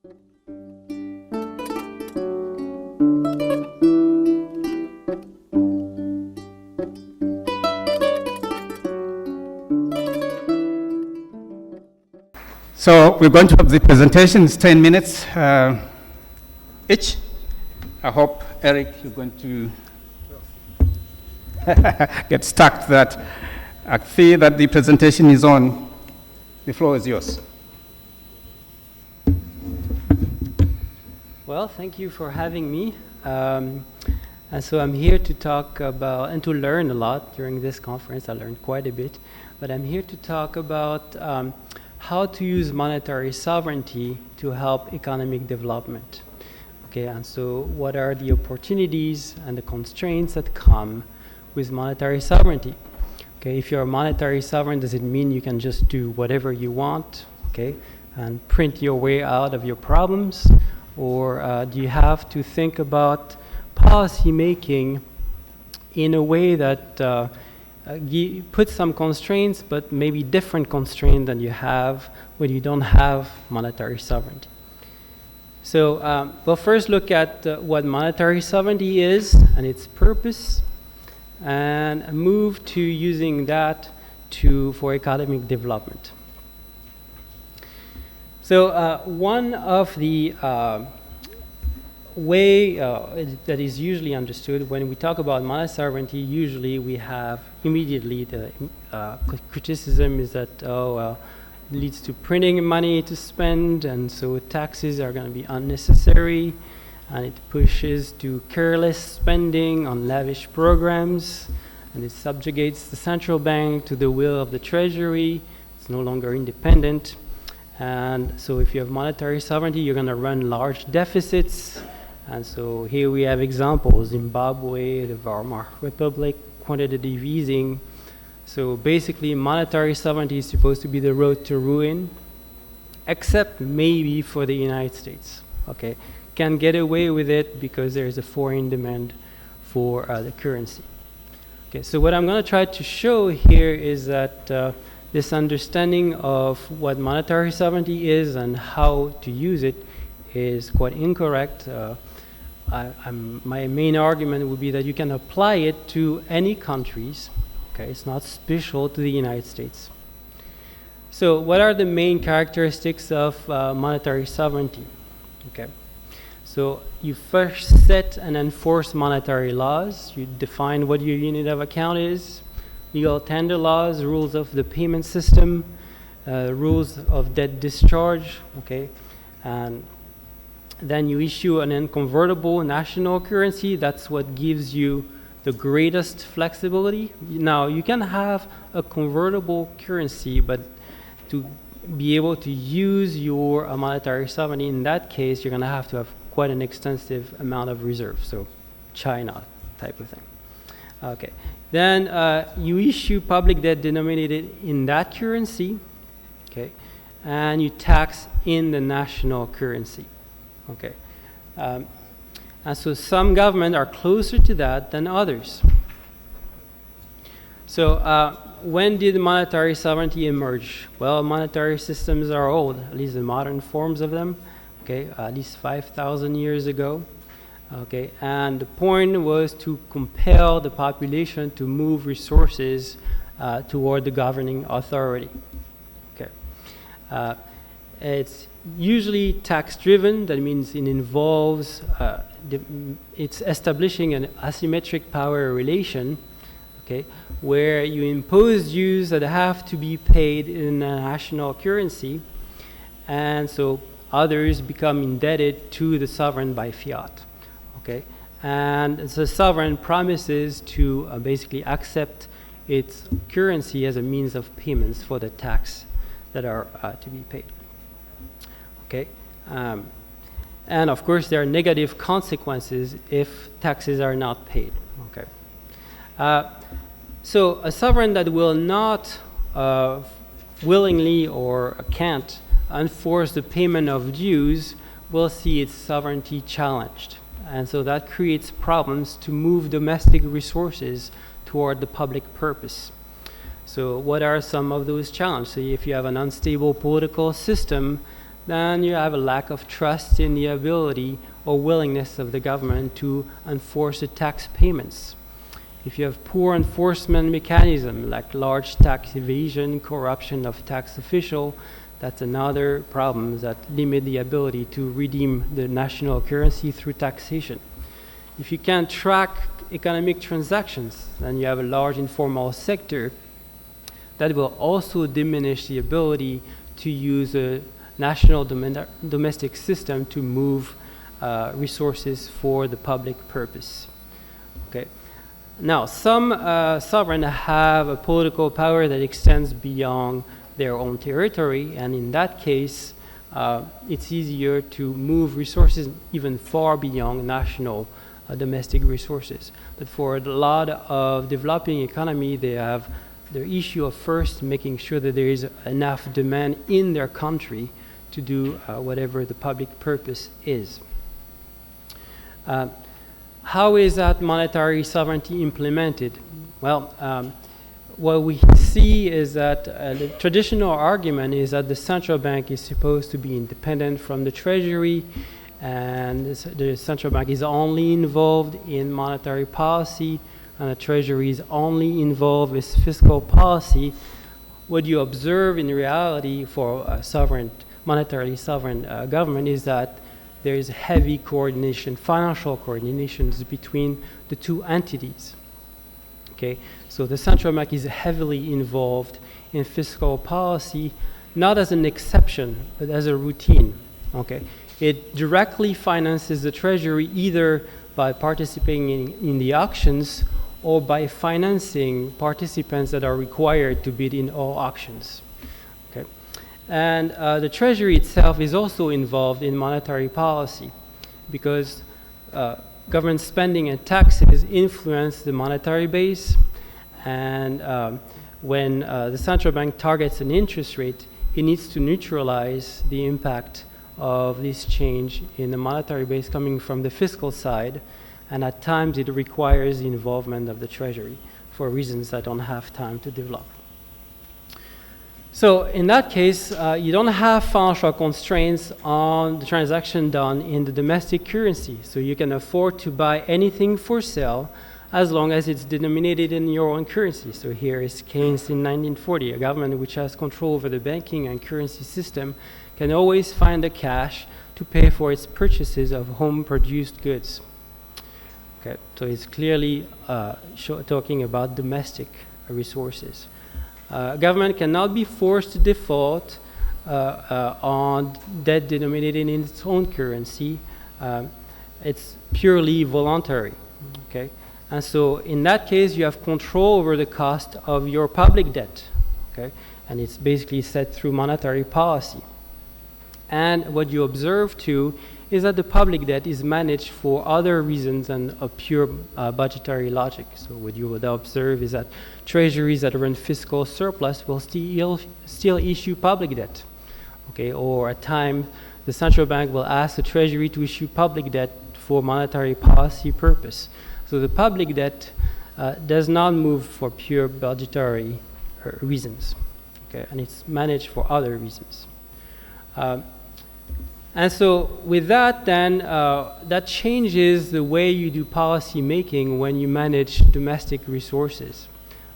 So we're going to have the presentations 10 minutes each. I hope, Eric, you're going to get stuck that I see that the presentation is on. The floor is yours. Well, thank you for having me. And so I'm here to talk about and to learn a lot during this conference. I learned quite a bit, but I'm here to talk about how to use monetary sovereignty to help economic development. Okay, and so what are the opportunities and the constraints that come with monetary sovereignty? Okay, if you're monetary sovereign, does it mean you can just do whatever you want, okay, and print your way out of your problems? Or do you have to think about policy making in a way that put some constraints, but maybe different constraints than you have when you don't have monetary sovereignty? So we'll first look at what monetary sovereignty is and its purpose, and move to using that for economic development. So one of the way that is usually understood when we talk about monetary sovereignty, usually we have immediately the criticism is that, oh, well, it leads to printing money to spend, and so taxes are going to be unnecessary, and it pushes to careless spending on lavish programs, and it subjugates the central bank to the will of the treasury. It's no longer independent. And so if you have monetary sovereignty, you're going to run large deficits. And so here we have examples: Zimbabwe, the Weimar Republic, quantitative easing. So basically, monetary sovereignty is supposed to be the road to ruin, except maybe for the United States. Okay, can get away with it because there's a foreign demand for the currency. Okay, so what I'm going to try to show here is that this understanding of what monetary sovereignty is and how to use it is quite incorrect. My main argument would be that you can apply it to any countries. Okay, it's not special to the United States. So what are the main characteristics of monetary sovereignty? Okay, so you first set and enforce monetary laws. You define what your unit of account is, legal tender laws, rules of the payment system, rules of debt discharge, okay, and then you issue an unconvertible national currency. That's what gives you the greatest flexibility. Now, you can have a convertible currency, but to be able to use your monetary sovereignty, in that case, you're going to have quite an extensive amount of reserves, so China type of thing. Okay, then you issue public debt denominated in that currency, okay, and you tax in the national currency. Okay, and so some governments are closer to that than others. So when did monetary sovereignty emerge? Well, monetary systems are old, at least the modern forms of them, okay, at least 5,000 years ago. Okay, and the point was to compel the population to move resources toward the governing authority. Okay, it's usually tax-driven. That means it involves it's establishing an asymmetric power relation, okay, where you impose dues that have to be paid in a national currency, and so others become indebted to the sovereign by fiat. Okay, and the sovereign promises to basically accept its currency as a means of payments for the tax that are to be paid. Okay, and of course there are negative consequences if taxes are not paid. Okay, so a sovereign that will not willingly or can't enforce the payment of dues will see its sovereignty challenged. And so that creates problems to move domestic resources toward the public purpose. So what are some of those challenges? So if you have an unstable political system, then you have a lack of trust in the ability or willingness of the government to enforce the tax payments. If you have poor enforcement mechanism, like large tax evasion, corruption of tax official, that's another problem that limit the ability to redeem the national currency through taxation. If you can't track economic transactions, then you have a large informal sector that will also diminish the ability to use a national domestic system to move resources for the public purpose. Okay. Now, some sovereigns have a political power that extends beyond their own territory, and in that case, it's easier to move resources even far beyond national domestic resources. But for a lot of developing economy, they have the issue of first making sure that there is enough demand in their country to do whatever the public purpose is. How is that monetary sovereignty implemented? Well, what we see is that the traditional argument is that the central bank is supposed to be independent from the treasury, and the central bank is only involved in monetary policy, and the treasury is only involved with fiscal policy. What you observe in reality for a sovereign, monetarily sovereign government is that there is heavy coordination, financial coordinations between the two entities. Okay, so the central bank is heavily involved in fiscal policy, not as an exception, but as a routine. Okay, it directly finances the treasury either by participating in the auctions or by financing participants that are required to bid in all auctions. Okay. And the treasury itself is also involved in monetary policy because government spending and taxes influence the monetary base, and when the central bank targets an interest rate, it needs to neutralize the impact of this change in the monetary base coming from the fiscal side, and at times it requires the involvement of the treasury for reasons I don't have time to develop. So in that case, you don't have financial constraints on the transaction done in the domestic currency. So you can afford to buy anything for sale as long as it's denominated in your own currency. So here is Keynes in 1940. A government which has control over the banking and currency system can always find the cash to pay for its purchases of home-produced goods. Okay, so it's clearly talking about domestic resources. Government cannot be forced to default on debt denominated in its own currency. It's purely voluntary. Okay, and so in that case, you have control over the cost of your public debt. Okay, and it's basically set through monetary policy. And what you observe too is that the public debt is managed for other reasons than a pure budgetary logic. So what you would observe is that treasuries that are in fiscal surplus will still issue public debt. Okay, or at times the central bank will ask the treasury to issue public debt for monetary policy purpose. So the public debt does not move for pure budgetary reasons. Okay, and it's managed for other reasons. And so with that, then, that changes the way you do policy making when you manage domestic resources.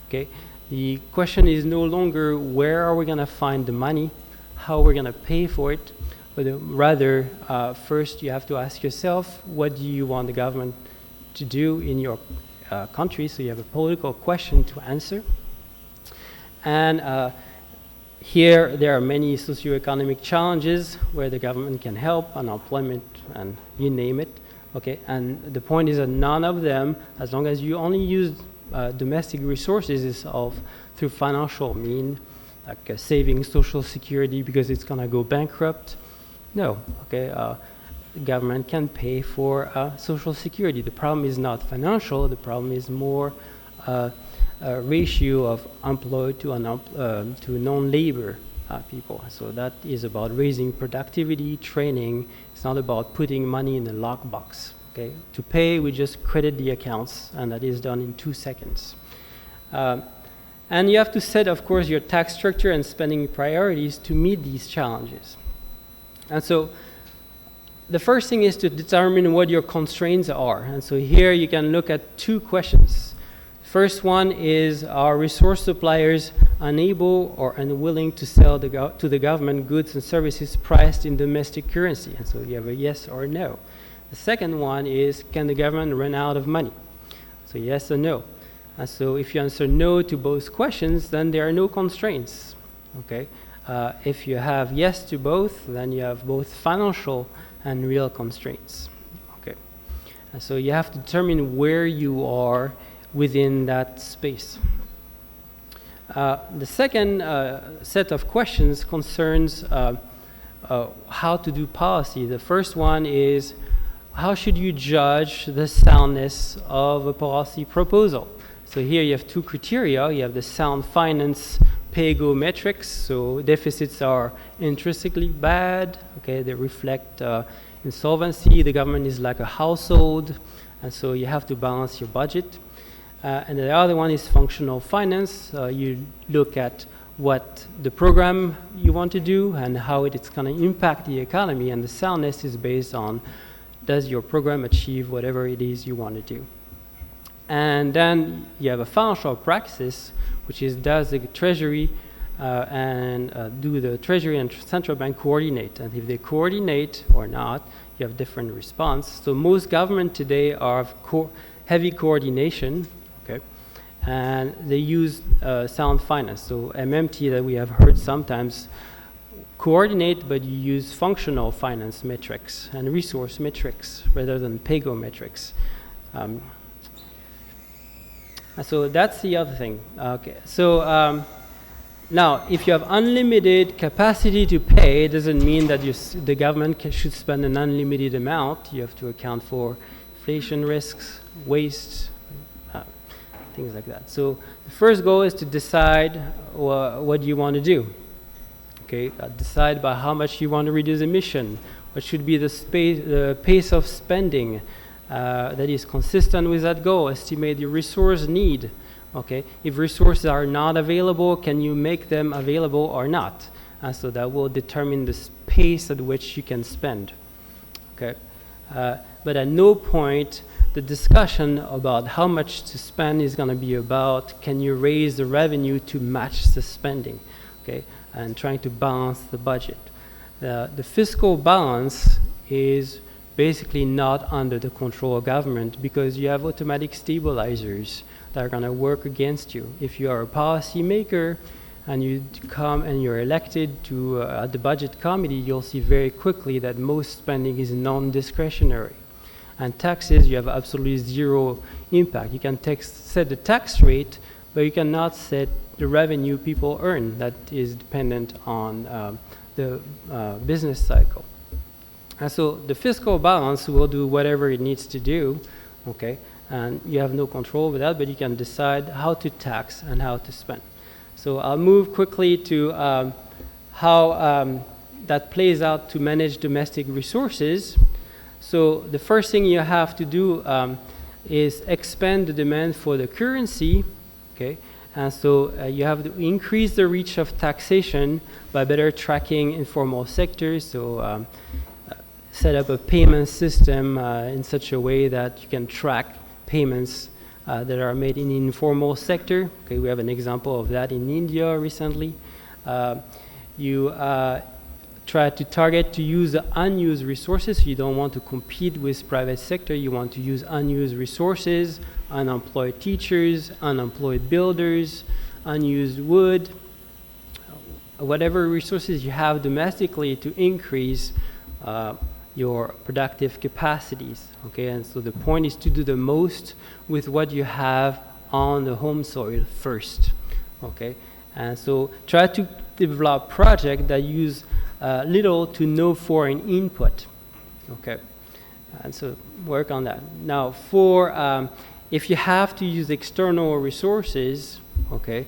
Okay? The question is no longer where are we going to find the money, how we're going to pay for it, but rather, first you have to ask yourself, what do you want the government to do in your country? So you have a political question to answer. And here, there are many socioeconomic challenges where the government can help, unemployment, and you name it. Okay, and the point is that none of them, as long as you only use domestic resources, is solved through financial means, like saving Social Security because it's going to go bankrupt. No, okay, the government can pay for Social Security. The problem is not financial. The problem is more ratio of employed to non-labor people. So that is about raising productivity, training. It's not about putting money in the lockbox. Okay, to pay, we just credit the accounts, and that is done in 2 seconds. And you have to set, of course, your tax structure and spending priorities to meet these challenges. And so the first thing is to determine what your constraints are. And so here you can look at two questions. First one is, are resource suppliers unable or unwilling to sell to the government goods and services priced in domestic currency? And so you have a yes or no. The second one is, can the government run out of money? So yes or no. And so if you answer no to both questions, then there are no constraints. Okay. If you have yes to both, then you have both financial and real constraints. Okay. And so you have to determine where you are within that space. The second set of questions concerns how to do policy. The first one is, how should you judge the soundness of a policy proposal? So here you have two criteria. You have the sound finance pay-go metrics. So deficits are intrinsically bad. Okay, they reflect insolvency. The government is like a household, and so you have to balance your budget. And the other one is functional finance. You look at what the program you want to do and how it's going to impact the economy, and the soundness is based on, does your program achieve whatever it is you want to do? And then you have a financial practice, which is, does the Treasury do the Treasury and Central Bank coordinate? And if they coordinate or not, you have different response. So most government today are heavy coordination, okay, and they use sound finance. So MMT that we have heard sometimes coordinate, but you use functional finance metrics and resource metrics rather than pay-go metrics. So that's the other thing. Okay, so now if you have unlimited capacity to pay, it doesn't mean that the government should spend an unlimited amount. You have to account for inflation risks, waste, things like that. So the first goal is to decide what you want to do. Okay, decide by how much you want to reduce emission, what should be the pace of spending that is consistent with that goal. Estimate your resource need. Okay, if resources are not available, can you make them available or not? And so that will determine the pace at which you can spend. Okay, but at no point the discussion about how much to spend is going to be about, can you raise the revenue to match the spending? Okay, and trying to balance the budget. The fiscal balance is basically not under the control of government, because you have automatic stabilizers that are going to work against you. If you are a policy maker and you come and you're elected to at the budget committee, you'll see very quickly that most spending is non-discretionary. And taxes, you have absolutely zero impact. You can set the tax rate, but you cannot set the revenue people earn. That is dependent on the business cycle. And so the fiscal balance will do whatever it needs to do, okay? And you have no control over that, but you can decide how to tax and how to spend. So I'll move quickly to how that plays out to manage domestic resources. So the first thing you have to do is expand the demand for the currency, okay? And so you have to increase the reach of taxation by better tracking informal sectors. So set up a payment system in such a way that you can track payments that are made in the informal sector. Okay, we have an example of that in India recently. You try to target to use the unused resources. You don't want to compete with private sector. You want to use unused resources, unemployed teachers, unemployed builders, unused wood, whatever resources you have domestically to increase your productive capacities. Okay, and so the point is to do the most with what you have on the home soil first. Okay, and so try to develop projects that use little to no foreign input. Okay, and so work on that. Now, for if you have to use external resources, okay,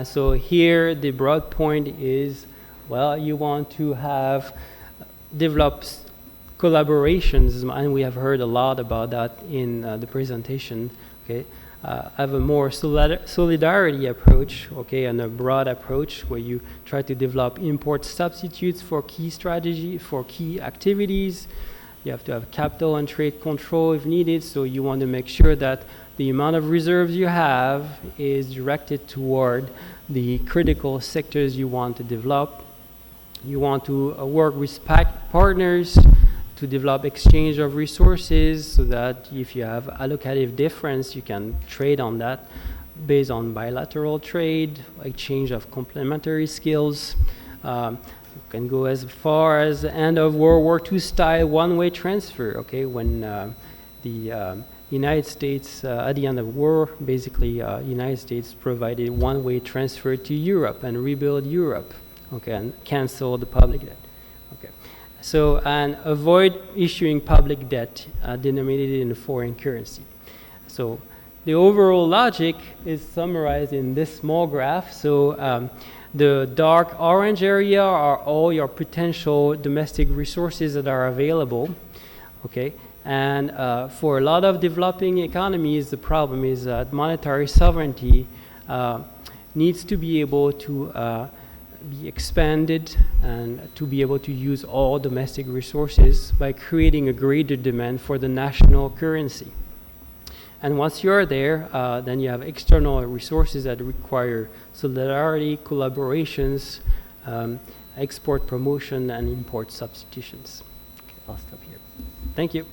so here the broad point is, well, you want to have developed collaborations, and we have heard a lot about that in the presentation. Okay, have a more solidarity approach, okay, and a broad approach where you try to develop import substitutes for key strategy, for key activities. You have to have capital and trade control if needed, so you want to make sure that the amount of reserves you have is directed toward the critical sectors you want to develop. You want to work with partners to develop exchange of resources so that if you have allocative difference, you can trade on that based on bilateral trade, exchange of complementary skills. You can go as far as the end of World War II style one-way transfer, okay, when the United States, at the end of war, basically United States provided one-way transfer to Europe and rebuild Europe, okay, and cancel the public debt. Okay. So, and avoid issuing public debt denominated in a foreign currency. So the overall logic is summarized in this small graph. So the dark orange area are all your potential domestic resources that are available, okay? And for a lot of developing economies, the problem is that monetary sovereignty needs to be able to be expanded and to be able to use all domestic resources by creating a greater demand for the national currency. And once you're there, then you have external resources that require solidarity, collaborations, export promotion, and import substitutions. Okay, I'll stop here. Thank you.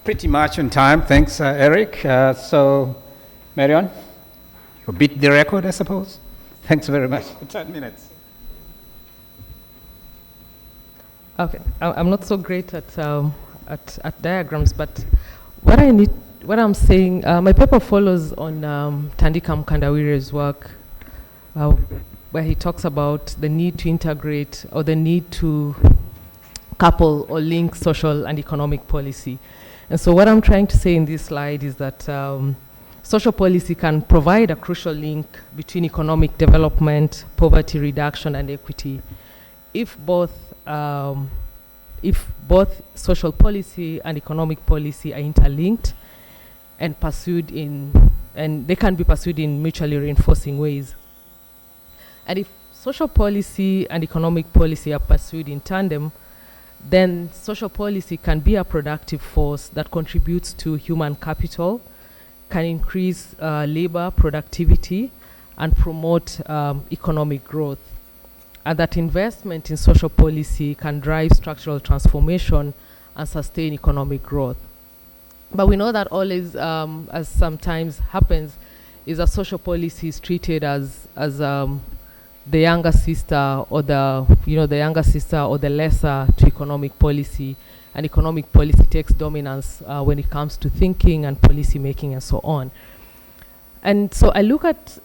Pretty much on time. Thanks, Eric. So, Marion, you beat the record, I suppose. Thanks very much for 10 minutes. Okay, I'm not so great at diagrams, but what I'm saying, my paper follows on Thandika Mkandawire's work, where he talks about the need to integrate or the need to couple or link social and economic policy. And so what I'm trying to say in this slide is that social policy can provide a crucial link between economic development, poverty reduction, and equity if both social policy and economic policy are interlinked and they can be pursued in mutually reinforcing ways. And if social policy and economic policy are pursued in tandem, then social policy can be a productive force that contributes to human capital, can increase labor productivity, and promote economic growth. And that investment in social policy can drive structural transformation and sustain economic growth. But we know that always, as sometimes happens, is that social policy is treated as the younger sister or the lesser to economic policy, and economic policy takes dominance when it comes to thinking and policy making and so on. And so I look at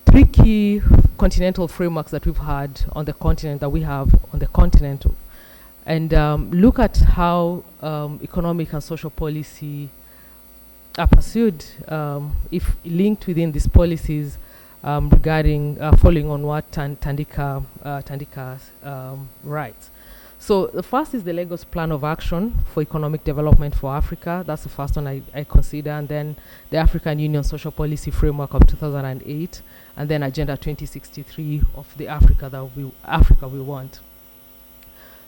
three key continental frameworks that we've had on the continent, that we have on the continent, and look at how economic and social policy are pursued if linked within these policies regarding following on what Thandika writes. So the first is the Lagos Plan of Action for Economic Development for Africa. That's the first one I consider. And then the African Union Social Policy Framework of 2008. And then Agenda 2063 of the Africa we want.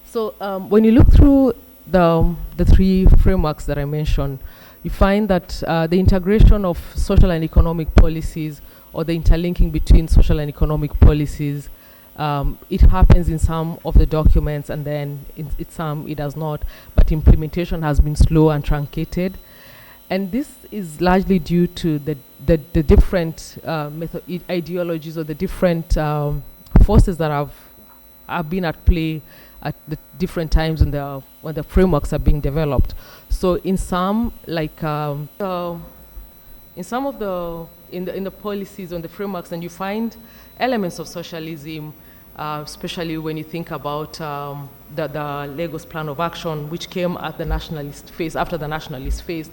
So when you look through the three frameworks that I mentioned, you find that the integration of social and economic policies, or the interlinking between social and economic policies, it happens in some of the documents, and then in some it does not, but implementation has been slow and truncated. And this is largely due to the different ideologies or the different forces that have been at play at the different times when the frameworks are being developed. So in some, like in some of the policies on the frameworks, and you find elements of socialism, especially when you think about the Lagos Plan of Action, which came at the nationalist phase, after the nationalist phase.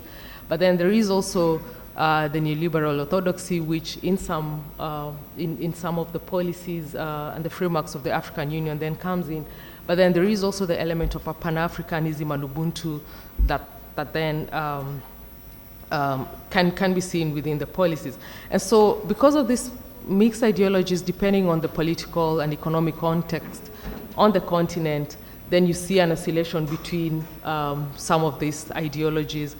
But then there is also the neoliberal orthodoxy, which in some of the policies and the frameworks of the African Union then comes in. But then there is also the element of a Pan-Africanism and Ubuntu that then can be seen within the policies. And so because of these mixed ideologies, depending on the political and economic context on the continent, then you see an oscillation between some of these ideologies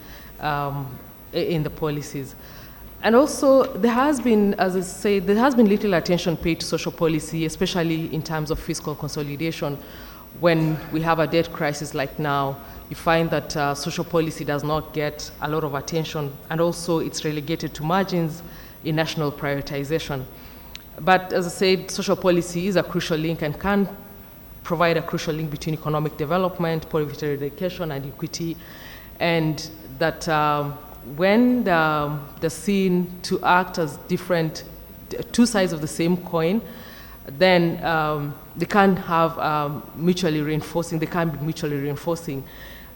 in the policies. And also, there has been, as I say, there has been little attention paid to social policy, especially in terms of fiscal consolidation. When we have a debt crisis like now, you find that social policy does not get a lot of attention, and also it's relegated to margins in national prioritization. But as I said, social policy is a crucial link and can provide a crucial link between economic development, poverty eradication, and equity, and that when they're seen to act as different, two sides of the same coin, then they can have mutually reinforcing, they can be mutually reinforcing,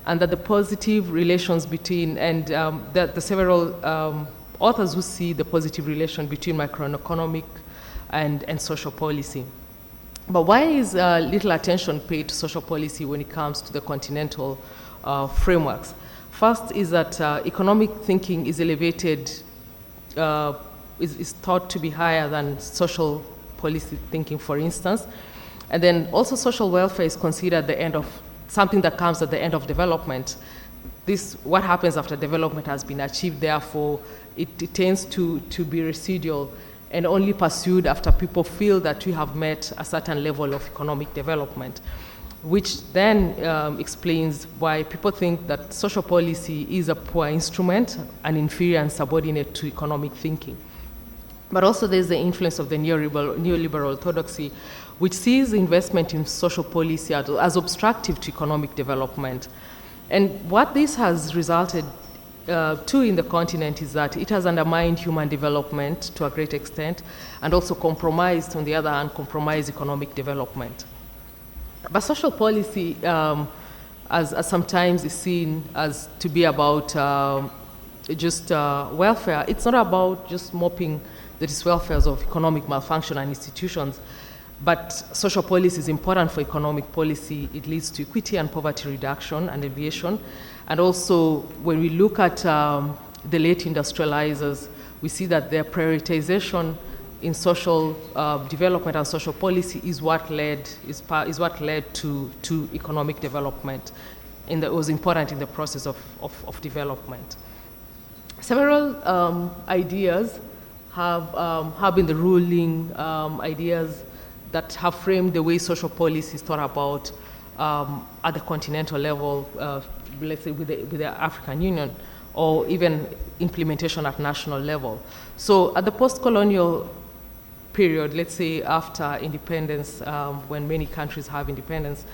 and that the positive relations between, and the several authors who see the positive relation between macroeconomic and social policy. But why is little attention paid to social policy when it comes to the continental frameworks? First is that economic thinking is elevated, is thought to be higher than social policy thinking, for instance. And then also social welfare is considered the end of, something that comes at the end of development. This, what happens after development has been achieved, therefore, it tends to be residual and only pursued after people feel that we have met a certain level of economic development, which then explains why people think that social policy is a poor instrument, an inferior and subordinate to economic thinking. But also there's the influence of the neoliberal orthodoxy, which sees investment in social policy as obstructive to economic development. And what this has resulted to in the continent is that it has undermined human development to a great extent, and also compromised, on the other hand, compromised economic development. But social policy, as sometimes is seen as to be about just welfare, it's not about just mopping the diswelfares of economic malfunction and institutions, but social policy is important for economic policy. It leads to equity and poverty reduction and alleviation. And also, when we look at the late industrializers, we see that their prioritization in social development and social policy is what led to economic development. It was important in the process of development. Several ideas have been the ruling ideas that have framed the way social policy is thought about at the continental level, let's say with the African Union, or even implementation at national level. So at the post-colonial period, let's say after independence, when many countries have independence,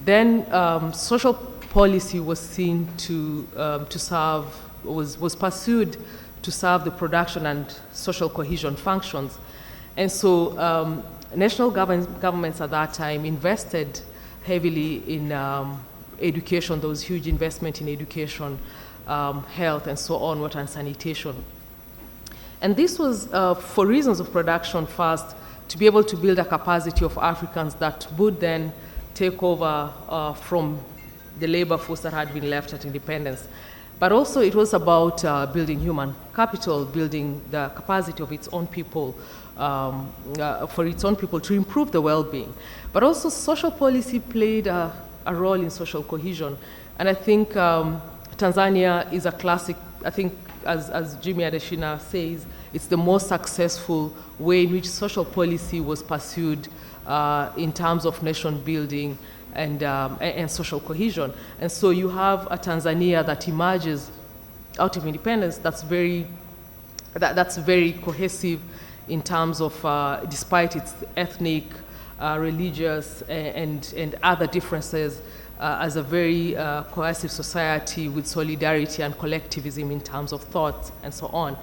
then social policy was seen to serve, was pursued to serve the production and social cohesion functions. And so national governments at that time invested heavily in education. There was huge investment in education, health, and so on, water and sanitation. And this was for reasons of production first, to be able to build a capacity of Africans that would then take over from the labor force that had been left at independence. But also it was about building human capital, building the capacity of its own people, for its own people to improve the well-being. But also social policy played a role in social cohesion. And I think Tanzania is a classic, I think as Jimmy Adesina says, it's the most successful way in which social policy was pursued in terms of nation building and social cohesion. And so you have a Tanzania that emerges out of independence that's very cohesive in terms of, despite its ethnic, religious, and other differences, as a very cohesive society with solidarity and collectivism in terms of thought and so on.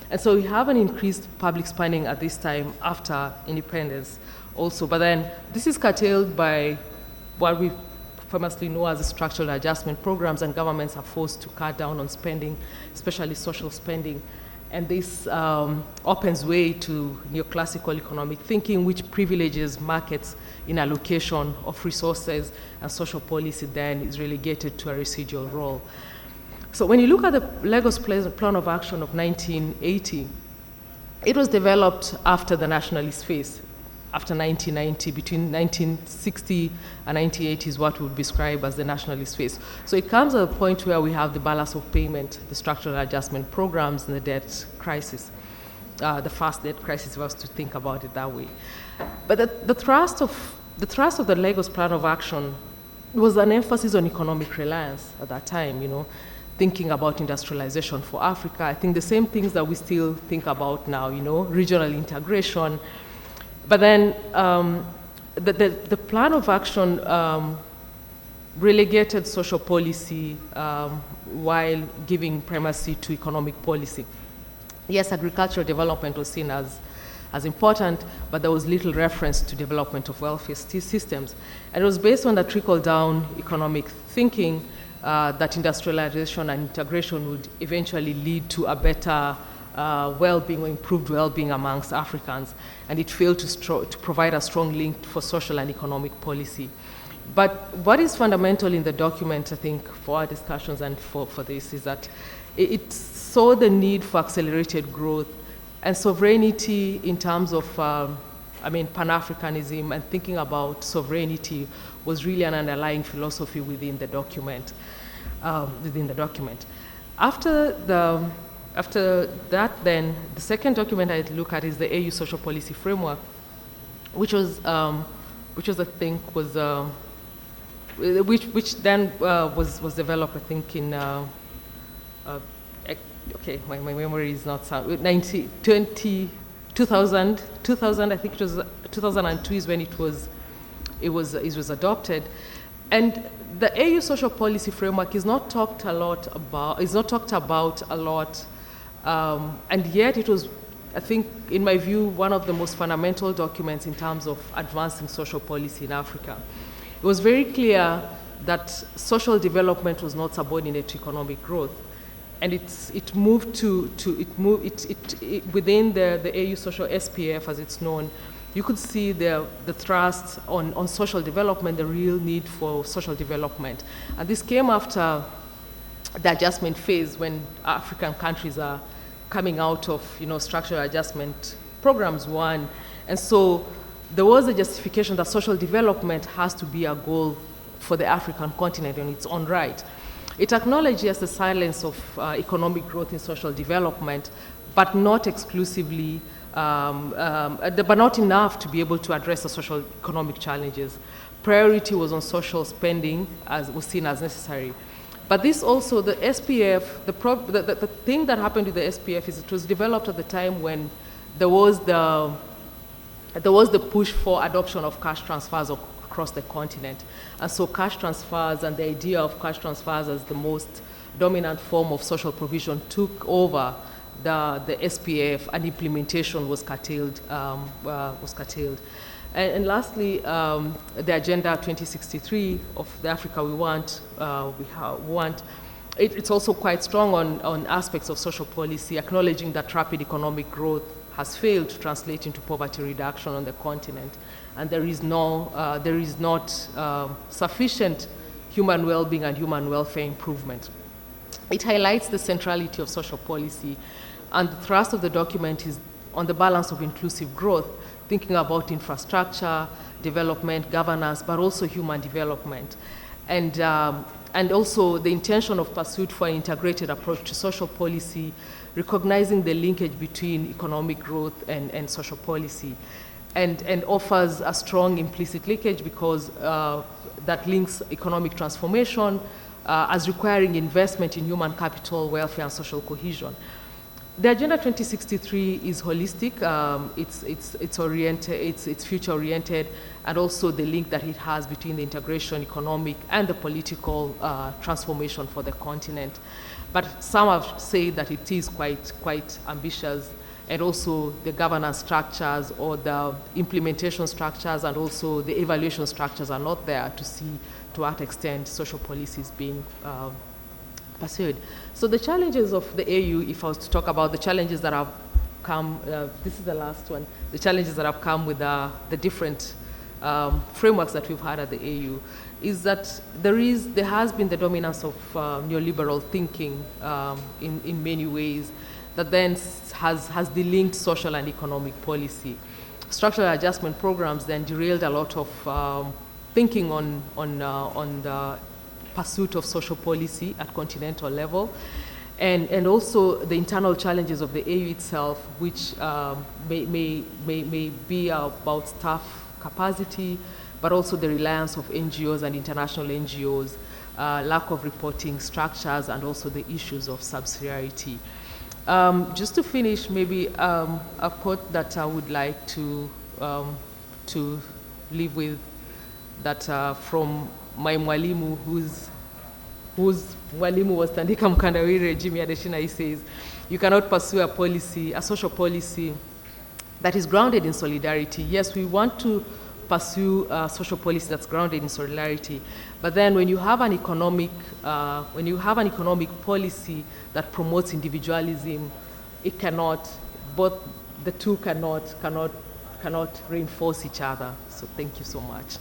And so we have an increased public spending at this time after independence also, but then this is curtailed by what we famously know as the structural adjustment programs, and governments are forced to cut down on spending, especially social spending. And this opens way to neoclassical economic thinking, which privileges markets in allocation of resources, and social policy then is relegated to a residual role. So when you look at the Lagos Plan of Action of 1980, it was developed after the nationalist phase, after 1990, between 1960 and 1980 is what we would describe as the nationalist phase. So it comes at a point where we have the balance of payment, the structural adjustment programs, and the debt crisis, the first debt crisis, if I was to think about it that way. But the thrust of the Lagos Plan of Action was an emphasis on economic reliance at that time, thinking about industrialization for Africa. I think the same things that we still think about now, regional integration. But then the plan of action relegated social policy while giving primacy to economic policy. Yes, agricultural development was seen as important, but there was little reference to development of welfare systems. And it was based on the trickle-down economic thinking that industrialization and integration would eventually lead to a better well-being or improved well-being amongst Africans, and it failed to provide a strong link for social and economic policy. But what is fundamental in the document, I think, for our discussions and for this is that it saw the need for accelerated growth and sovereignty in terms of, Pan-Africanism, and thinking about sovereignty was really an underlying philosophy within the document. After that, then, the second document I look at is the AU Social Policy Framework, which then was developed, I think, in my memory is not sound. 2000, I think it was 2002 is when it was adopted, and the AU Social Policy Framework is not talked about a lot, and yet it was, I think, in my view, one of the most fundamental documents in terms of advancing social policy in Africa. It was very clear that social development was not subordinate to economic growth, and it moved within the AU Social SPF, as it's known. You could see the thrust on social development, the real need for social development. And this came after the adjustment phase, when African countries are coming out of structural adjustment programs one. And so there was a justification that social development has to be a goal for the African continent in its own right. It acknowledges the silence of economic growth in social development, but not exclusively, but not enough to be able to address the social economic challenges. Priority was on social spending, as was seen as necessary. But this also, the SPF, the thing that happened with the SPF is it was developed at the time when there was the push for adoption of cash transfers across the continent. And so cash transfers and the idea of cash transfers as the most dominant form of social provision took over the SPF, and implementation was curtailed. And lastly, the Agenda 2063 of the Africa we want, it's also quite strong on aspects of social policy, acknowledging that rapid economic growth has failed to translate into poverty reduction on the continent, and there is not sufficient human well-being and human welfare improvement. It highlights the centrality of social policy, and the thrust of the document is on the balance of inclusive growth, thinking about infrastructure, development, governance, but also human development. And also the intention of pursuit for an integrated approach to social policy, recognizing the linkage between economic growth and social policy, and offers a strong implicit linkage because that links economic transformation as requiring investment in human capital, welfare, and social cohesion. The Agenda 2063 is holistic, it's future-oriented, and also the link that it has between the integration, economic, and the political transformation for the continent. But some have said that it is quite ambitious, and also the governance structures or the implementation structures and also the evaluation structures are not there to see to what extent social policy is being pursued. So the challenges of the AU, if I was to talk about the challenges that have come, this is the last one, the challenges that have come with the different frameworks that we've had at the AU, is that there has been the dominance of neoliberal thinking in many ways that then has delinked social and economic policy. Structural adjustment programs then derailed a lot of thinking on the pursuit of social policy at continental level, and also the internal challenges of the AU itself, which may be about staff capacity, but also the reliance of NGOs and international NGOs, lack of reporting structures, and also the issues of subsidiarity. Just to finish, maybe a quote that I would like to leave with, that from my mwalimu, whose mwalimu was Tandika Mkandawire, Jimmy Adesina. He says, you cannot pursue a social policy that is grounded in solidarity. Yes, we want to pursue a social policy that's grounded in solidarity, but then when you have an economic policy that promotes individualism, it cannot, both the two cannot reinforce each other. So thank you so much.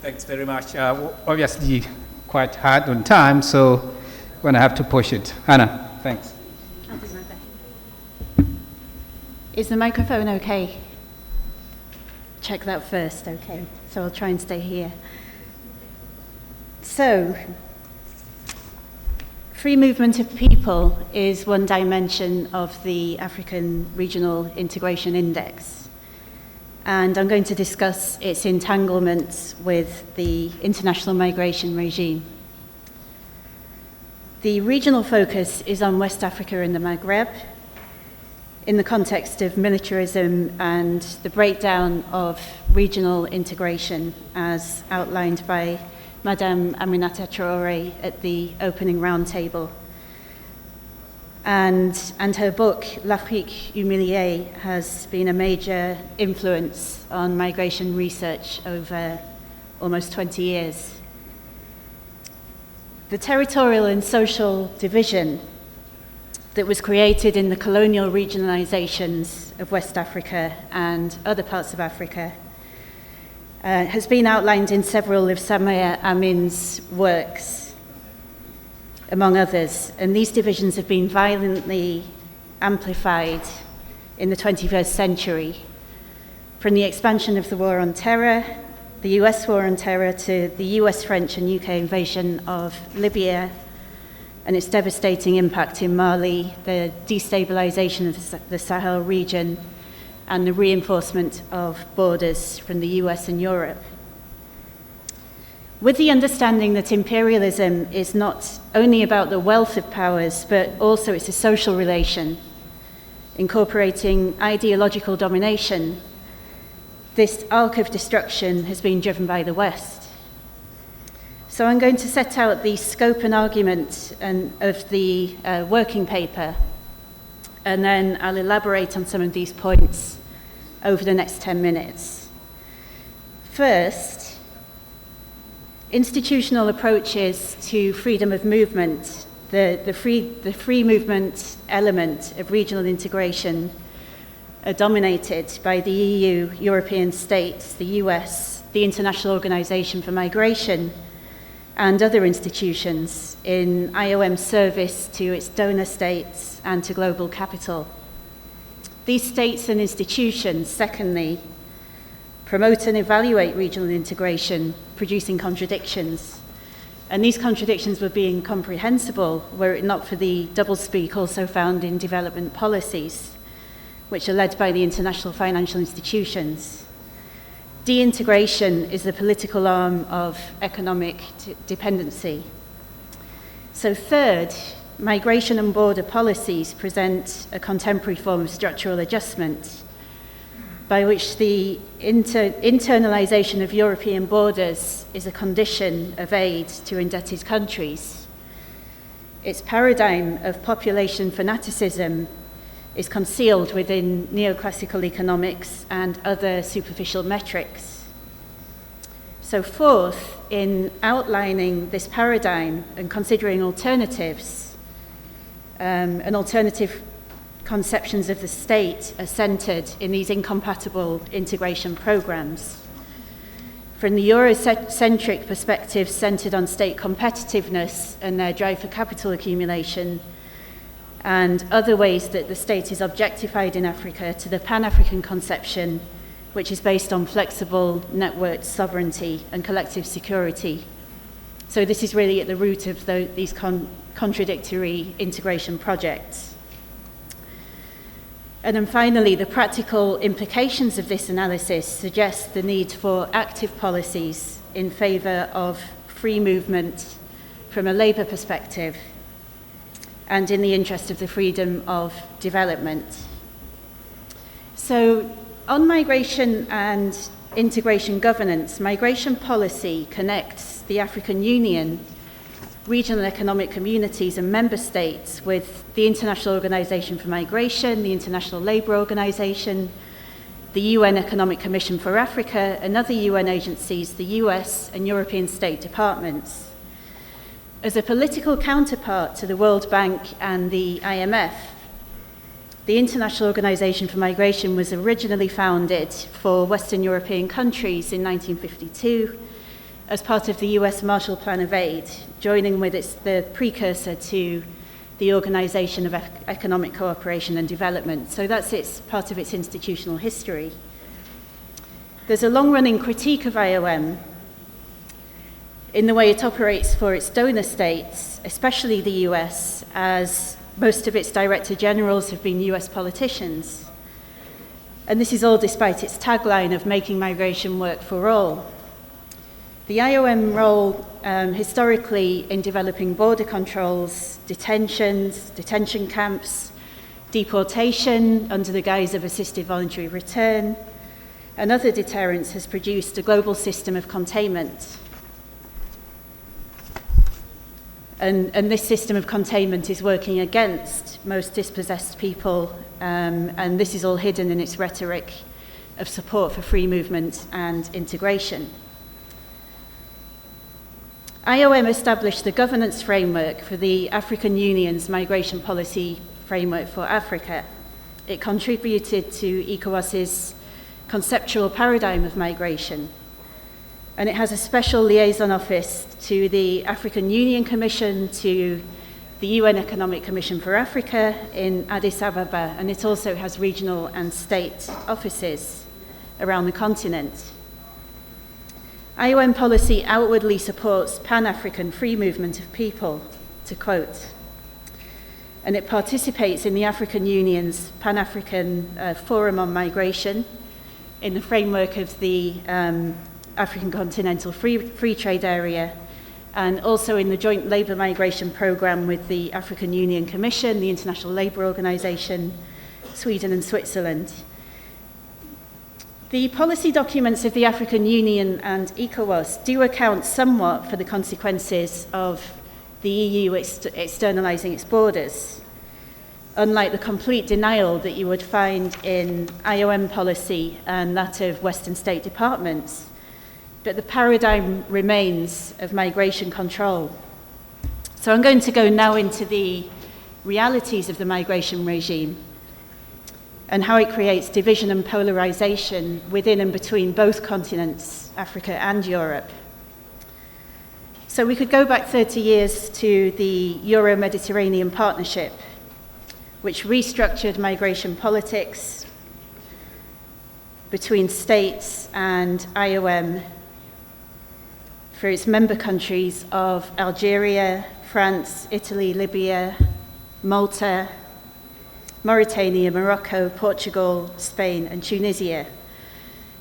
Thanks very much. Obviously, quite hard on time, so we're going to have to push it. Anna, thanks. I'll do my best. Is the microphone okay? Check that first, okay. So I'll try and stay here. So, free movement of people is one dimension of the African Regional Integration Index. And I'm going to discuss its entanglements with the international migration regime. The regional focus is on West Africa and the Maghreb in the context of militarism and the breakdown of regional integration as outlined by Madame Aminata Traoré at the opening roundtable. And her book, L'Afrique humiliée, has been a major influence on migration research over almost 20 years. The territorial and social division that was created in the colonial regionalizations of West Africa and other parts of Africa has been outlined in several of Samia Amin's works, among others, and these divisions have been violently amplified in the 21st century, from the expansion of the war on terror, the US war on terror, to the US, French, and UK invasion of Libya, and its devastating impact in Mali, the destabilization of the Sahel region, and the reinforcement of borders from the US and Europe. With the understanding that imperialism is not only about the wealth of powers, but also it's a social relation, incorporating ideological domination, this arc of destruction has been driven by the West. So I'm going to set out the scope and argument of the working paper, and then I'll elaborate on some of these points over the next 10 minutes. First, institutional approaches to freedom of movement, the free movement element of regional integration are dominated by the EU, European states, the US, the International Organization for Migration, and other institutions in IOM service to its donor states and to global capital. These states and institutions, secondly, promote and evaluate regional integration, producing contradictions. And these contradictions would be incomprehensible were it not for the doublespeak also found in development policies, which are led by the international financial institutions. De-integration is the political arm of economic dependency. So third, migration and border policies present a contemporary form of structural adjustment by which the internalization of European borders is a condition of aid to indebted countries. Its paradigm of population fanaticism is concealed within neoclassical economics and other superficial metrics. So fourth, in outlining this paradigm and considering alternatives, and alternative conceptions of the state are centered in these incompatible integration programs. From the Eurocentric perspective centered on state competitiveness and their drive for capital accumulation, and other ways that the state is objectified in Africa, to the Pan-African conception, which is based on flexible networked sovereignty and collective security. So this is really at the root of these contradictory integration projects. And then finally, the practical implications of this analysis suggest the need for active policies in favour of free movement from a labour perspective and in the interest of the freedom of development. So on migration and integration governance, migration policy connects the African Union, regional economic communities and member states with the International Organization for Migration, the International Labour Organization, the UN Economic Commission for Africa, and other UN agencies, the US and European State Departments. As a political counterpart to the World Bank and the IMF, the International Organization for Migration was originally founded for Western European countries in 1952 as part of the US Marshall Plan of Aid, joining with the precursor to the Organization of Economic Cooperation and Development. So that's part of its institutional history. There's a long-running critique of IOM in the way it operates for its donor states, especially the US, as most of its director generals have been US politicians. And this is all despite its tagline of making migration work for all. The IOM role historically in developing border controls, detention camps, deportation under the guise of assisted voluntary return, and other deterrents has produced a global system of containment. And this system of containment is working against most dispossessed people, and this is all hidden in its rhetoric of support for free movement and integration. IOM established the governance framework for the African Union's migration policy framework for Africa. It contributed to ECOWAS's conceptual paradigm of migration, and it has a special liaison office to the African Union Commission, to the UN Economic Commission for Africa in Addis Ababa, and it also has regional and state offices around the continent. IOM policy outwardly supports Pan-African free movement of people, to quote, and it participates in the African Union's Pan-African Forum on Migration in the framework of the African Continental Free Trade Area, and also in the joint labour migration programme with the African Union Commission, the International Labour Organization, Sweden and Switzerland. The policy documents of the African Union and ECOWAS do account somewhat for the consequences of the EU externalising its borders, unlike the complete denial that you would find in IOM policy and that of Western state departments. But the paradigm remains of migration control. So I'm going to go now into the realities of the migration regime and how it creates division and polarization within and between both continents, Africa and Europe. So we could go back 30 years to the Euro-Mediterranean Partnership, which restructured migration politics between states and IOM for its member countries of Algeria, France, Italy, Libya, Malta, Mauritania, Morocco, Portugal, Spain, and Tunisia.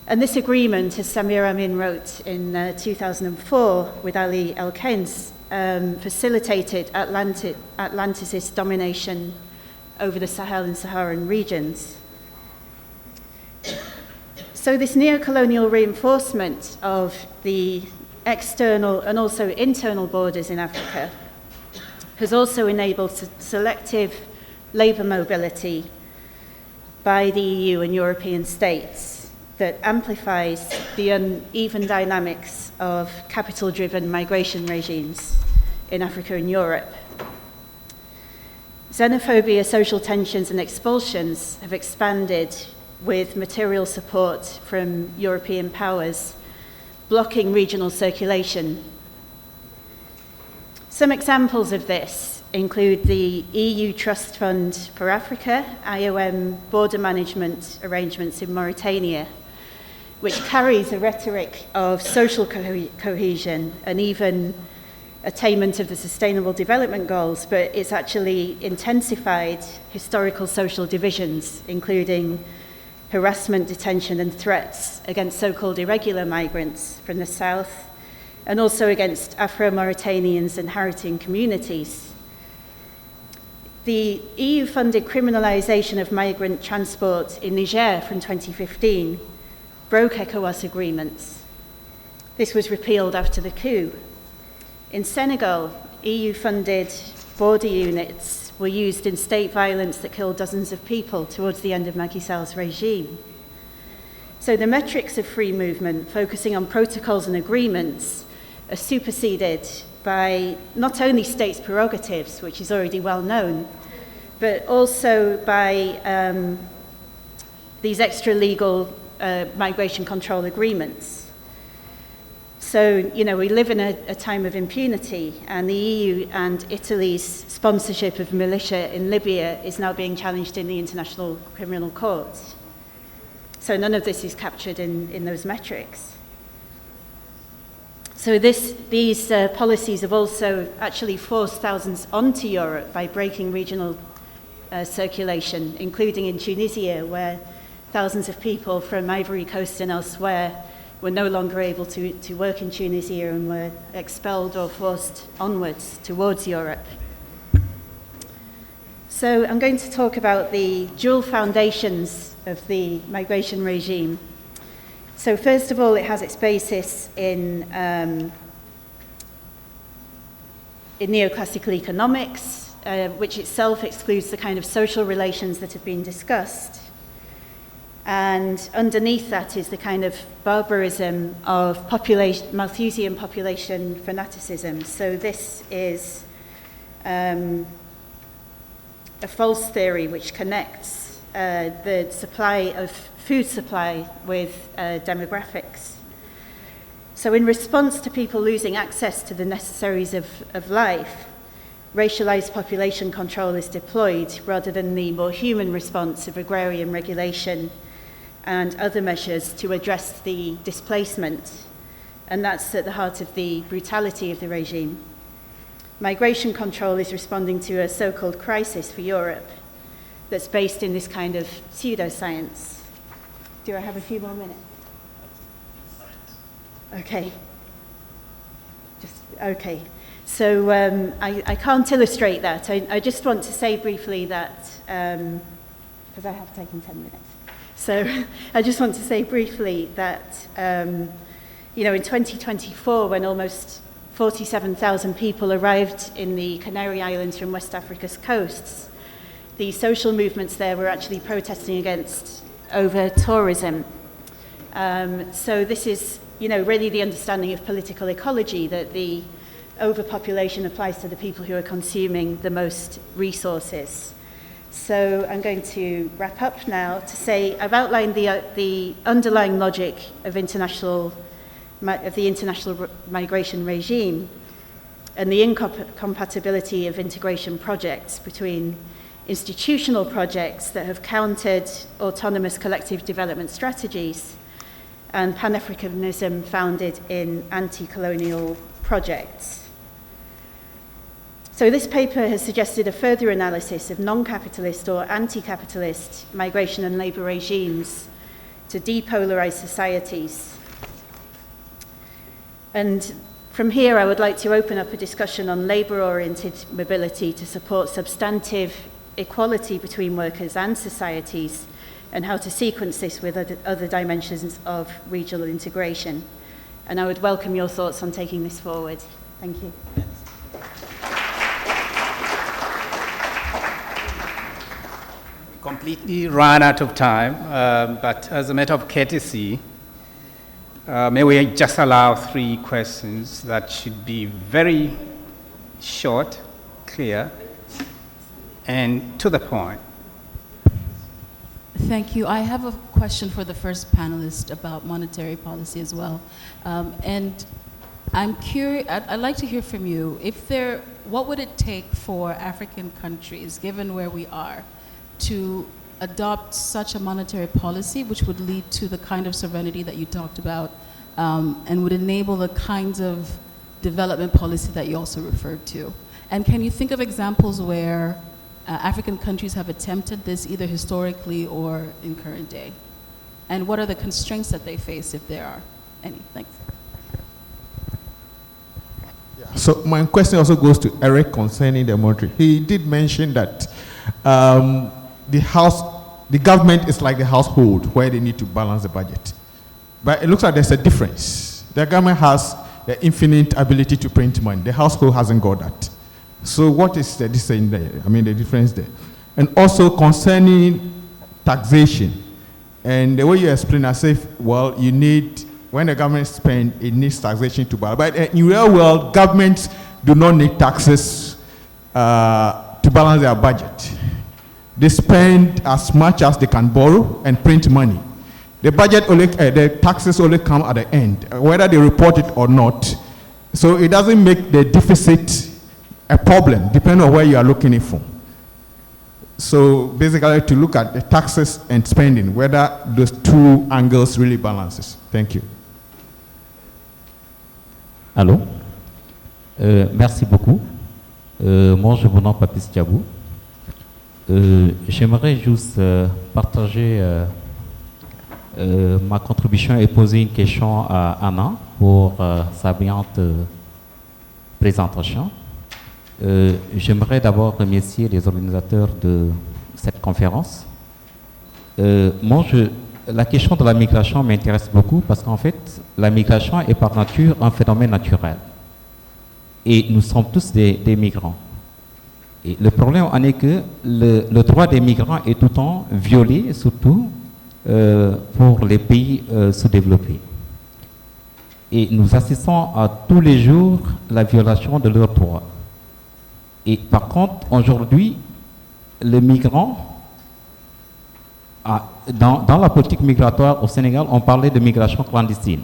And this agreement, as Samir Amin wrote in 2004 with Ali El-Kens, facilitated Atlanticist domination over the Sahel and Saharan regions. So this neo-colonial reinforcement of the external and also internal borders in Africa has also enabled selective labour mobility by the EU and European states that amplifies the uneven dynamics of capital-driven migration regimes in Africa and Europe. Xenophobia, social tensions and expulsions have expanded with material support from European powers, blocking regional circulation. Some examples of this include the EU Trust Fund for Africa, IOM border management arrangements in Mauritania, which carries a rhetoric of social cohesion and even attainment of the Sustainable Development Goals, but it's actually intensified historical social divisions, including harassment, detention and threats against so-called irregular migrants from the south, and also against Afro-Mauritanians and Haritin communities. The EU-funded criminalisation of migrant transport in Niger from 2015 broke ECOWAS agreements. This was repealed after the coup. In Senegal, EU-funded border units were used in state violence that killed dozens of people towards the end of Macky Sall's regime. So the metrics of free movement, focusing on protocols and agreements, are superseded by not only states' prerogatives, which is already well known, but also by these extra-legal migration control agreements. So, you know, we live in a time of impunity, and the EU and Italy's sponsorship of militia in Libya is now being challenged in the International Criminal Court. So none of this is captured in those metrics. So these policies have also actually forced thousands onto Europe by breaking regional circulation, including in Tunisia, where thousands of people from Ivory Coast and elsewhere were no longer able to work in Tunisia and were expelled or forced onwards towards Europe. So I'm going to talk about the dual foundations of the migration regime. So first of all, it has its basis in neoclassical economics, which itself excludes the kind of social relations that have been discussed. And underneath that is the kind of barbarism of Malthusian population fanaticism. So this is a false theory which connects the food supply with demographics. So in response to people losing access to the necessaries of life, racialized population control is deployed rather than the more human response of agrarian regulation and other measures to address the displacement. And that's at the heart of the brutality of the regime. Migration control is responding to a so-called crisis for Europe that's based in this kind of pseudoscience. Do I have a few more minutes? Okay. Okay. So I can't illustrate that. I just want to say briefly that, because I have taken 10 minutes. So I just want to say briefly that, you know, in 2024, when almost 47,000 people arrived in the Canary Islands from West Africa's coasts, the social movements there were actually protesting against over-tourism. So this is, you know, really the understanding of political ecology, that the overpopulation applies to the people who are consuming the most resources. So I'm going to wrap up now to say I've outlined the underlying logic of the international migration regime and the incompatibility of integration projects between institutional projects that have countered autonomous collective development strategies and Pan-Africanism founded in anti-colonial projects. So this paper has suggested a further analysis of non-capitalist or anti-capitalist migration and labour regimes to depolarize societies. And from here, I would like to open up a discussion on labour-oriented mobility to support substantive equality between workers and societies, and how to sequence this with other dimensions of regional integration. And I would welcome your thoughts on taking this forward. Thank you. completely run out of time, but as a matter of courtesy, may we just allow 3 questions that should be very short, clear, and to the point. Thank you. I have a question for the first panelist about monetary policy as well. And I'm curious, I'd like to hear from you, what would it take for African countries, given where we are, to adopt such a monetary policy which would lead to the kind of sovereignty that you talked about and would enable the kinds of development policy that you also referred to? And can you think of examples where African countries have attempted this either historically or in current day? And what are the constraints that they face, if there are any? Thanks. So my question also goes to Eric concerning the monetary. He did mention that the government is like the household where they need to balance the budget. But it looks like there's a difference. The government has the infinite ability to print money. The household hasn't got that. So what is the difference there? And also concerning taxation, and the way you explain as if, well, you need, when the government spends, it needs taxation to balance. But in real world, governments do not need taxes to balance their budget. They spend as much as they can borrow and print money. The budget only, the taxes only come at the end, whether they report it or not. So it doesn't make the deficit a problem, depending on where you are looking it from. So basically, to look at the taxes and spending, whether those 2 angles really balances. Thank you. Allô? Merci beaucoup. Moi, je vous nomme Papis Diabou. J'aimerais juste partager ma contribution et poser une question à Anna pour sa brillante présentation. J'aimerais d'abord remercier les organisateurs de cette conférence. La question de la migration m'intéresse beaucoup parce qu'en fait, la migration est par nature un phénomène naturel. Et nous sommes tous des migrants. Et le problème en est que le droit des migrants est tout le temps violé, surtout pour les pays sous-développés. Et nous assistons à tous les jours la violation de leurs droits. Et par contre, aujourd'hui, les migrants, dans la politique migratoire au Sénégal, on parlait de migration clandestine.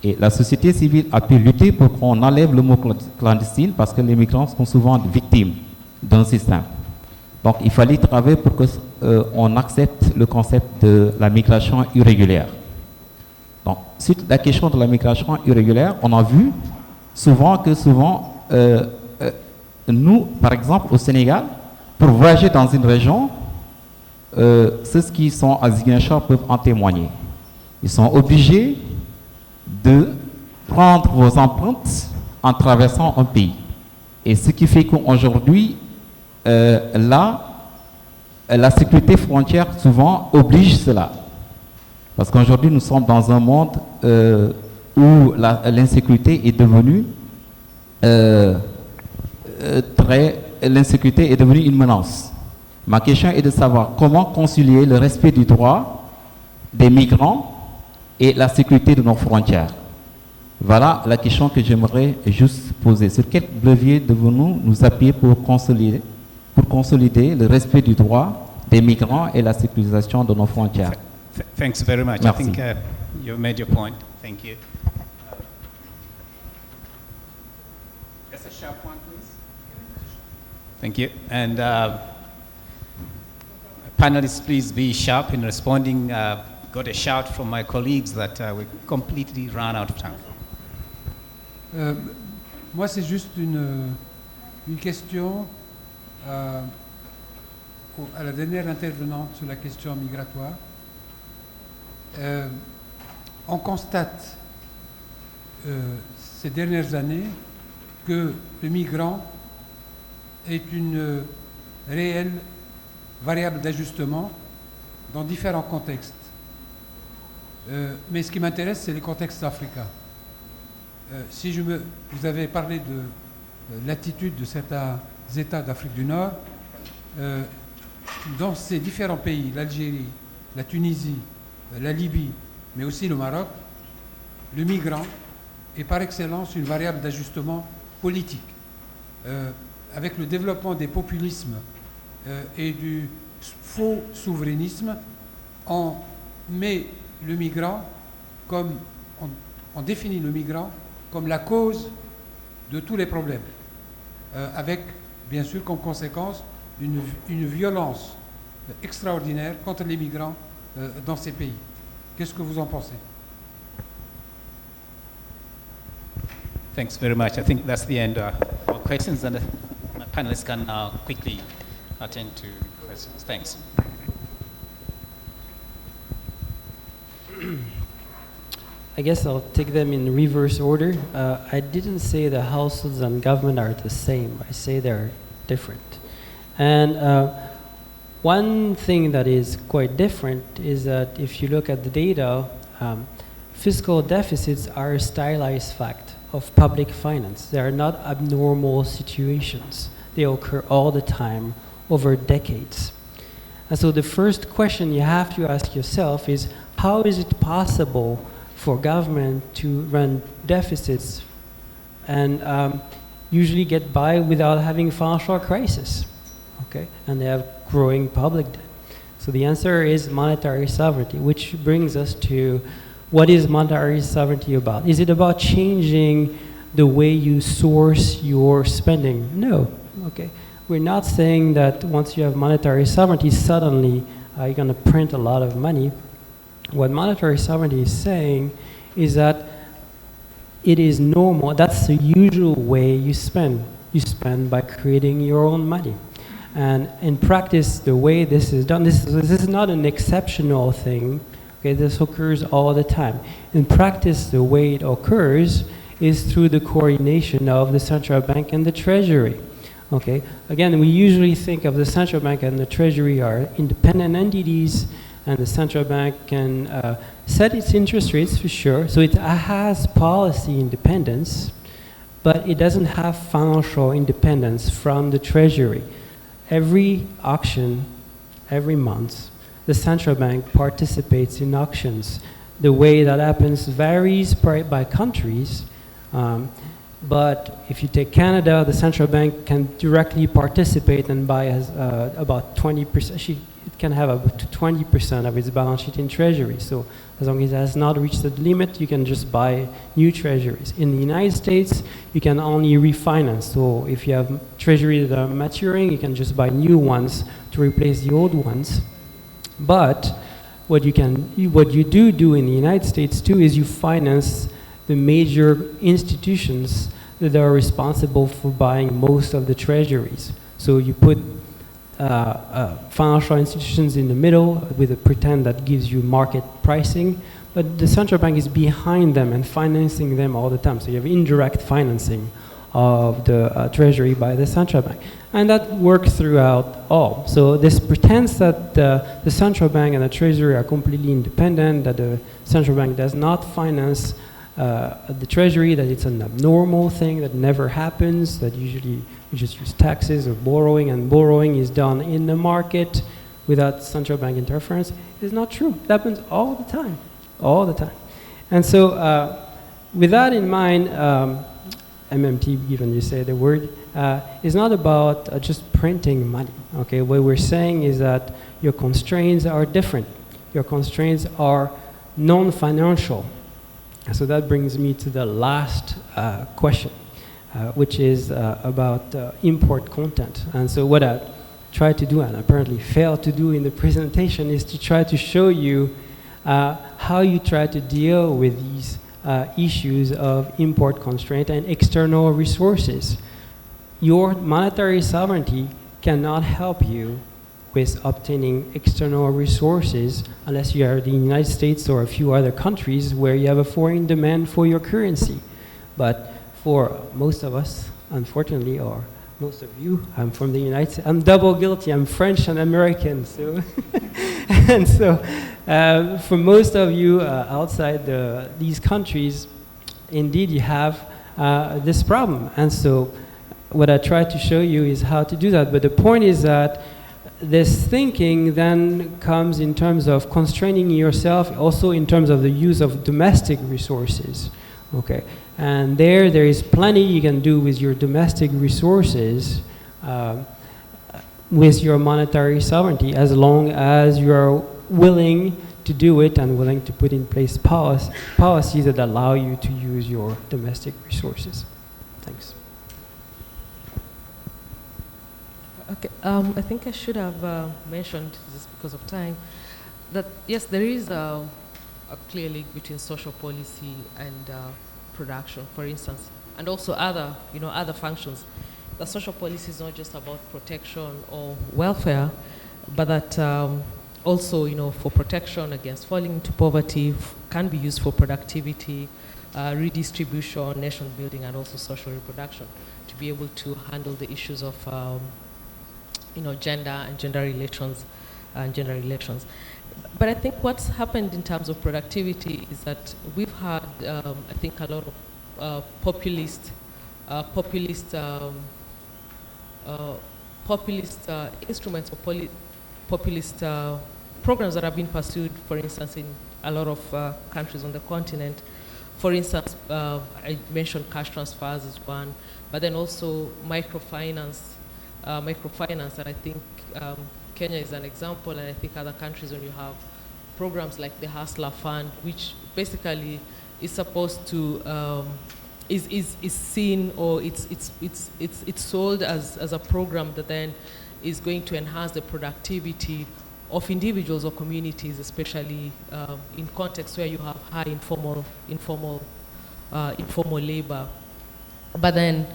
Et la société civile a pu lutter pour qu'on enlève le mot clandestine parce que les migrants sont souvent victimes d'un système. Donc il fallait travailler pour qu'on accepte le concept de la migration irrégulière. Donc, sur la question de la migration irrégulière, on a vu souvent nous, par exemple, au Sénégal, pour voyager dans une région, ceux qui sont à Ziguinchor peuvent en témoigner. Ils sont obligés de prendre vos empreintes en traversant un pays. Et ce qui fait qu'aujourd'hui, la sécurité frontière souvent oblige cela. Parce qu'aujourd'hui, nous sommes dans un monde où l'insécurité est devenue l'insécurité est devenue une menace. Ma question est de savoir comment concilier le respect du droit des migrants et la sécurité de nos frontières. Voilà la question que j'aimerais juste poser. Sur quel levier devons-nous nous appuyer pour consolider le respect du droit des migrants et la sécurisation de nos frontières? Thanks very much. Merci. I think you made your point. Thank you. Just a sharp one, please. Thank you. And panelists, please be sharp in responding. Got a shout from my colleagues that we completely ran out of time. Moi, c'est juste une question à la dernière intervenante sur la question migratoire. On constate ces dernières années que le migrant est une réelle variable d'ajustement dans différents contextes. Mais ce qui m'intéresse, c'est les contextes africains. Vous avez parlé de l'attitude de certains États d'Afrique du Nord. dans ces différents pays, l'Algérie, la Tunisie, la Libye, mais aussi le Maroc, le migrant est par excellence une variable d'ajustement politique. Avec le développement des populismes et du faux souverainisme, on met le migrant comme, on définit le migrant comme la cause de tous les problèmes, avec bien sûr comme conséquence une violence extraordinaire contre les migrants dans ces pays. Qu'est-ce que vous en pensez? Thanks very much. I think that's the end of our questions, and my panelists can now quickly attend to questions. Thanks. I guess I'll take them in reverse order. I didn't say the households and government are the same. I say they're different. And one thing that is quite different is that if you look at the data, fiscal deficits are a stylized fact of public finance. They are not abnormal situations. They occur all the time over decades. And so the first question you have to ask yourself is, how is it possible for government to run deficits and usually get by without having financial crisis? Okay, and they have growing public debt. So the answer is monetary sovereignty, which brings us to what is monetary sovereignty about? Is it about changing the way you source your spending? No. Okay, we're not saying that once you have monetary sovereignty, suddenly you're going to print a lot of money. What monetary sovereignty is saying is that it is normal, that's the usual way you spend. You spend by creating your own money. And in practice, the way this is done, this is not an exceptional thing. Okay, this occurs all the time. In practice, the way it occurs is through the coordination of the central bank and the treasury. Okay, again, we usually think of the central bank and the treasury are independent entities, and the central bank can set its interest rates for sure. So it has policy independence, but it doesn't have financial independence from the treasury. Every auction, every month, the central bank participates in auctions. The way that happens varies by countries, but if you take Canada, the central bank can directly participate and buy about 20%. It can have up to 20% of its balance sheet in treasury. So as long as it has not reached the limit, you can just buy new treasuries. In the United States, you can only refinance. So if you have treasuries that are maturing, you can just buy new ones to replace the old ones. But what you do in the United States too is you finance the major institutions that are responsible for buying most of the treasuries. So you put financial institutions in the middle with a pretend that gives you market pricing, but the central bank is behind them and financing them all the time. So you have indirect financing of the treasury by the central bank. And that works throughout all. So this pretends that the central bank and the treasury are completely independent, that the central bank does not finance the treasury, that it's an abnormal thing that never happens, that usually we just use taxes or borrowing, and borrowing is done in the market without central bank interference. It's not true. It happens all the time, all the time. And so with that in mind, MMT, given you say the word, is not about just printing money. Okay, what we're saying is that your constraints are different. Your constraints are non-financial. So that brings me to the last question, which is about import content. And so what I tried to do, and apparently failed to do in the presentation, is to try to show you how you try to deal with these issues of import constraint and external resources. Your monetary sovereignty cannot help you with obtaining external resources unless you are the United States or a few other countries where you have a foreign demand for your currency. But for most of us, unfortunately, or most of you, I'm from the United States. I'm double guilty. I'm French and American. So, and so for most of you outside these countries, indeed you have this problem. And so what I try to show you is how to do that. But the point is that this thinking then comes in terms of constraining yourself, also in terms of the use of domestic resources. Okay, and there is plenty you can do with your domestic resources, with your monetary sovereignty, as long as you are willing to do it and willing to put in place policies that allow you to use your domestic resources. Thanks. Okay, I think I should have mentioned, just because of time, that yes, there is a clear link between social policy and production, for instance, and also other functions. The social policy is not just about protection or welfare, but that also, for protection against falling into poverty, can be used for productivity, redistribution, nation building, and also social reproduction, to be able to handle the issues of gender and gender relations. But I think what's happened in terms of productivity is that we've had, I think, a lot of populist instruments or populist programs that have been pursued, for instance, in a lot of countries on the continent. For instance, I mentioned cash transfers as one, but then also microfinance, and I think Kenya is an example, and I think other countries, when you have programs like the Hustler Fund, which basically is supposed to is seen, or it's sold as a program that then is going to enhance the productivity of individuals or communities, especially in contexts where you have high informal labor. But then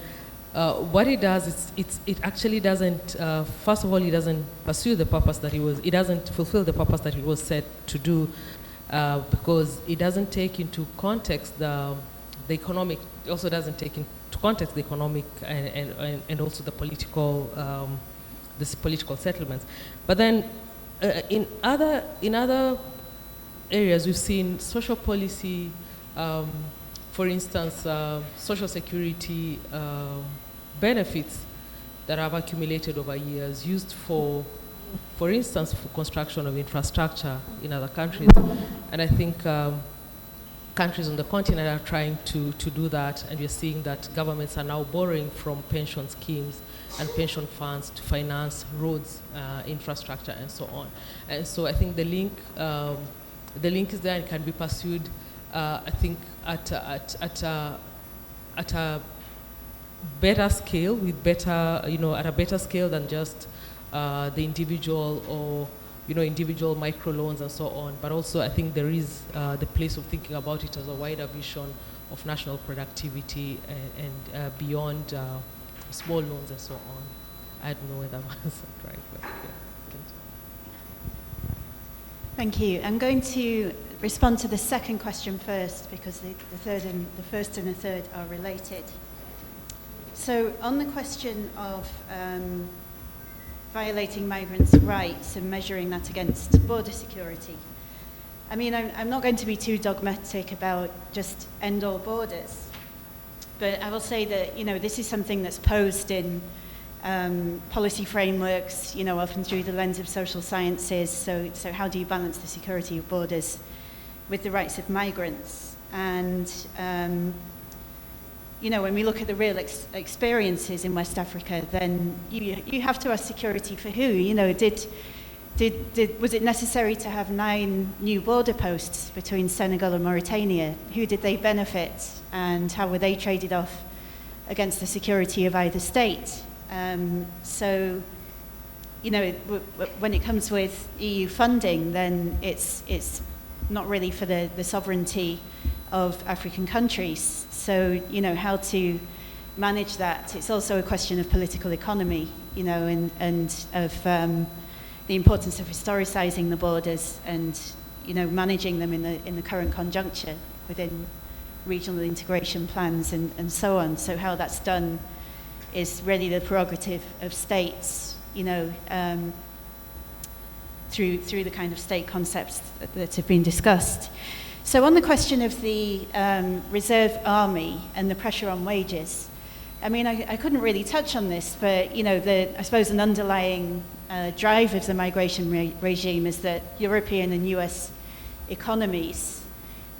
what it does is it actually doesn't, first of all, it doesn't pursue the purpose that it doesn't fulfill the purpose that it was set to do, because it doesn't take into context the economic, it also doesn't take into context the economic and also the political settlements. But then in other areas, we've seen social policy, for instance, social security benefits that have accumulated over years, used for instance, for construction of infrastructure in other countries. And I think countries on the continent are trying to do that, and we're seeing that governments are now borrowing from pension schemes and pension funds to finance roads, infrastructure, and so on. And so I think the link is there and can be pursued, I think, at a better scale, with better, at a better scale than just the individual or individual microloans and so on. But also, I think there is the place of thinking about it as a wider vision of national productivity and beyond small loans and so on. I don't know whether I've answered right, but yeah. Thank you. I'm going to respond to the second question first, because the first and the third are related. So on the question of violating migrants' rights and measuring that against border security, I mean, I'm not going to be too dogmatic about just end all borders, but I will say that, this is something that's posed in policy frameworks, often through the lens of social sciences. So how do you balance the security of borders with the rights of migrants? And, when we look at the real experiences in West Africa, then you have to ask security for who? Was it necessary to have 9 new border posts between Senegal and Mauritania? Who did they benefit, and how were they traded off against the security of either state? So, when it comes with EU funding, then it's not really for the sovereignty of African countries. So, how to manage that. It's also a question of political economy, and of the importance of historicizing the borders and, managing them in the current conjuncture within regional integration plans and so on. So how that's done is really the prerogative of states, through the kind of state concepts that have been discussed. So on the question of the reserve army and the pressure on wages, I mean, I couldn't really touch on this, but, you know, I suppose an underlying drive of the migration regime is that European and US economies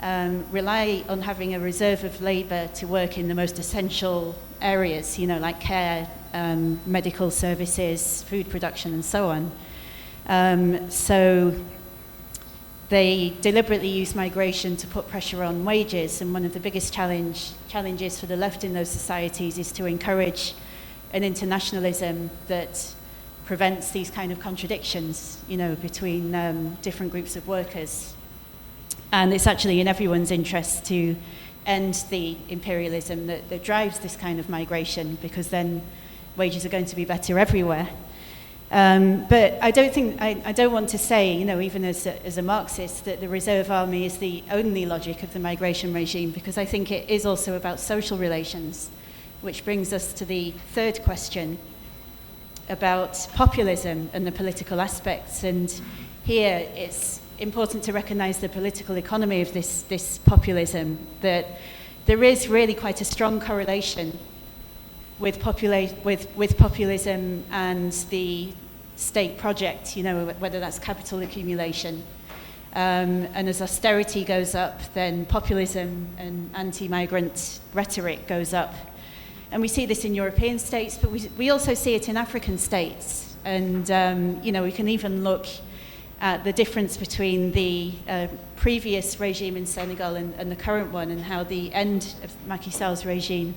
rely on having a reserve of labour to work in the most essential areas, you know, like care, medical services, food production, and so on. So they deliberately use migration to put pressure on wages, and one of the biggest challenges for the left in those societies is to encourage an internationalism that prevents these kind of contradictions, you know, between different groups of workers. And it's actually in everyone's interest to end the imperialism that drives this kind of migration, because then wages are going to be better everywhere. But I don't want to say, you know, even as a Marxist, that the reserve army is the only logic of the migration regime, because I think it is also about social relations, which brings us to the third question about populism and the political aspects. And here it's important to recognize the political economy of this populism, that there is really quite a strong correlation with populism and the state project, you know, whether that's capital accumulation. And as austerity goes up, then populism and anti-migrant rhetoric goes up. And we see this in European states, but we also see it in African states. And, you know, we can even look at the difference between the previous regime in Senegal and the current one, and how the end of Macky Sall's regime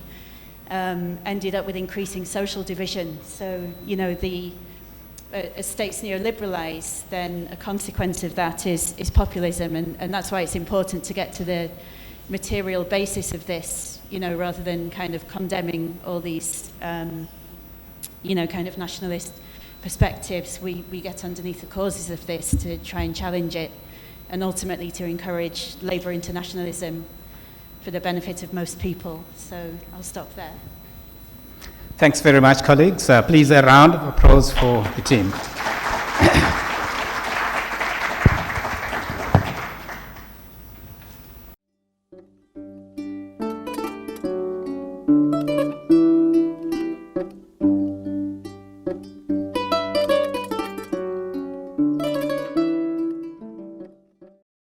ended up with increasing social division. So, you know, as states neoliberalize, then a consequence of that is populism, and that's why it's important to get to the material basis of this, you know, rather than kind of condemning all these, you know, kind of nationalist perspectives. We get underneath the causes of this to try and challenge it, and ultimately to encourage labour internationalism for the benefit of most people. So I'll stop there. Thanks very much, colleagues. Please, a round of applause for the team.